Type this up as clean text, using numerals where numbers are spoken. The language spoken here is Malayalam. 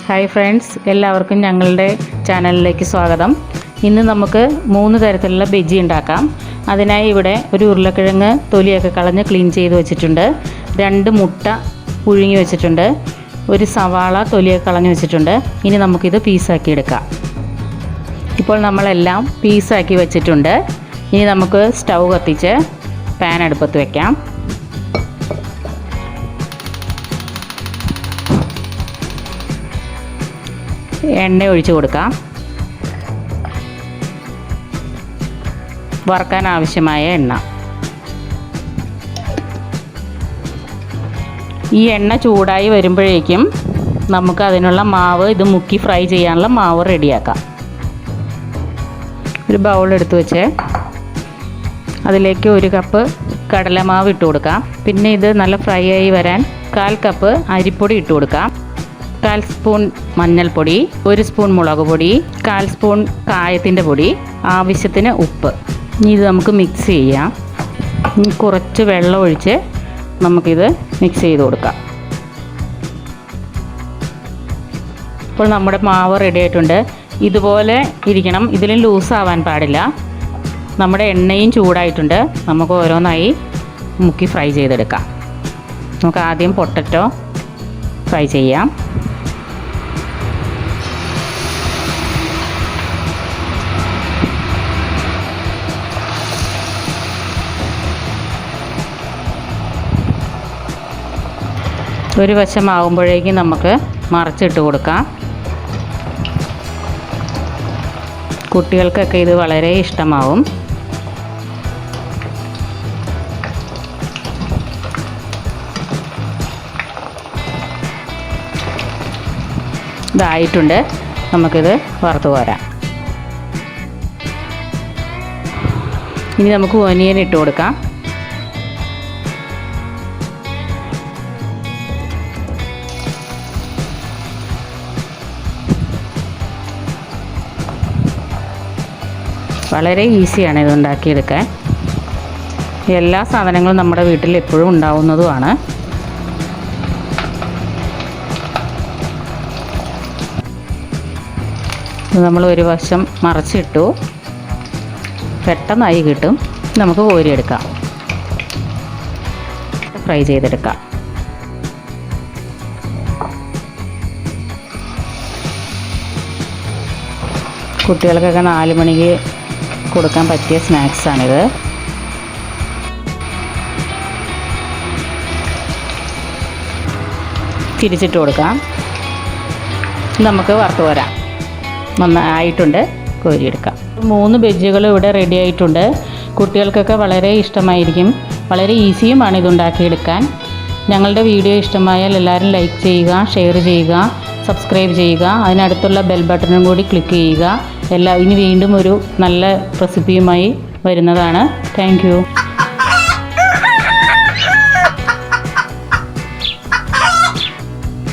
ഹായ് ഫ്രണ്ട്സ്, എല്ലാവർക്കും ഞങ്ങളുടെ ചാനലിലേക്ക് സ്വാഗതം. ഇന്ന് നമുക്ക് 3 തരത്തിലുള്ള ബജ്ജി ഉണ്ടാക്കാം. അതിനായി ഇവിടെ ഒരു ഉരുളക്കിഴങ്ങ് തൊലിയൊക്കെ കളഞ്ഞ് ക്ലീൻ ചെയ്ത് വെച്ചിട്ടുണ്ട്, 2 മുട്ട പുഴുങ്ങി വെച്ചിട്ടുണ്ട്, ഒരു സവാള തൊലിയൊക്കെ കളഞ്ഞ് വെച്ചിട്ടുണ്ട്. ഇനി നമുക്കിത് പീസാക്കി എടുക്കാം. ഇപ്പോൾ നമ്മളെല്ലാം പീസാക്കി വെച്ചിട്ടുണ്ട്. ഇനി നമുക്ക് സ്റ്റൗ കത്തിച്ച് പാൻ അടുപ്പത്ത് വയ്ക്കാം. എണ്ണ ഒഴിച്ച് കൊടുക്കാം. വറുക്കാൻ ആവശ്യമായ എണ്ണ. ഈ എണ്ണ ചൂടായി വരുമ്പോഴേക്കും നമുക്ക് അതിനുള്ള മാവ്, ഇത് മുക്കി ഫ്രൈ ചെയ്യാനുള്ള മാവ് റെഡിയാക്കാം. ഒരു ബൗൾ എടുത്ത് വെച്ച് അതിലേക്ക് 1 കപ്പ് കടലമാവ് ഇട്ട് കൊടുക്കാം. പിന്നെ ഇത് നല്ല ഫ്രൈ ആയി വരാൻ 1/4 കപ്പ് അരിപ്പൊടി ഇട്ട് കൊടുക്കാം. 1/4 സ്പൂൺ മഞ്ഞൾപ്പൊടി, 1 സ്പൂൺ മുളക് പൊടി, 1/4 സ്പൂൺ കായത്തിൻ്റെ പൊടി, ആവശ്യത്തിന് ഉപ്പ്. ഇനി ഇത് നമുക്ക് മിക്സ് ചെയ്യാം. ഇനി കുറച്ച് വെള്ളം ഒഴിച്ച് നമുക്കിത് മിക്സ് ചെയ്ത് കൊടുക്കാം. ഇപ്പോൾ നമ്മുടെ മാവ് റെഡി ആയിട്ടുണ്ട്. ഇതുപോലെ ഇരിക്കണം, ഇതിലും ലൂസാവാൻ പാടില്ല. നമ്മുടെ എണ്ണയും ചൂടായിട്ടുണ്ട്. നമുക്ക് ഓരോന്നായി മുക്കി ഫ്രൈ ചെയ്തെടുക്കാം. നമുക്ക് ആദ്യം പൊട്ടറ്റോ ഫ്രൈ ചെയ്യാം. ഒരു വശമാകുമ്പോഴേക്കും നമുക്ക് മറിച്ചിട്ട് കൊടുക്കാം. കുട്ടികൾക്കൊക്കെ ഇത് വളരെ ഇഷ്ടമാവും. ഇതായിട്ടുണ്ട്. നമുക്കിത് വറുത്ത് കോരാം. ഇനി നമുക്ക് ഒനിയൻ ഇട്ട് കൊടുക്കാം. വളരെ ഈസിയാണ് ഇത് ഉണ്ടാക്കിയെടുക്കാൻ. എല്ലാ സാധനങ്ങളും നമ്മുടെ വീട്ടിൽ എപ്പോഴും ഉണ്ടാവുന്നതുമാണ്. നമ്മൾ ഒരു വശം മറിച്ചിട്ടു, പെട്ടെന്നായി കിട്ടും. നമുക്ക് കോരിയെടുക്കാം, ഫ്രൈ ചെയ്തെടുക്കാം. കുട്ടികൾക്കൊക്കെ 4 മണിക്ക് കൊടുക്കാൻ പറ്റിയ സ്നാക്സാണിത്. തിരിച്ചിട്ട് കൊടുക്കാം. നമുക്ക് വറുത്ത് കോരാം. നന്നായിട്ടുണ്ട്, കോരിയെടുക്കാം. 3 ബജ്ജികൾ ഇവിടെ റെഡി ആയിട്ടുണ്ട്. കുട്ടികൾക്കൊക്കെ വളരെ ഇഷ്ടമായിരിക്കും. വളരെ ഈസിയുമാണ് ഇതുണ്ടാക്കിയെടുക്കാൻ. ഞങ്ങളുടെ വീഡിയോ ഇഷ്ടമായാൽ എല്ലാവരും ലൈക്ക് ചെയ്യുക, ഷെയർ ചെയ്യുക, സബ്സ്ക്രൈബ് ചെയ്യുക. അതിനടുത്തുള്ള ബെൽ ബട്ടണും കൂടി ക്ലിക്ക് ചെയ്യുക. ഇനി വീണ്ടും ഒരു നല്ല റെസിപ്പിയുമായി വരുന്നതാണ്. Thank you.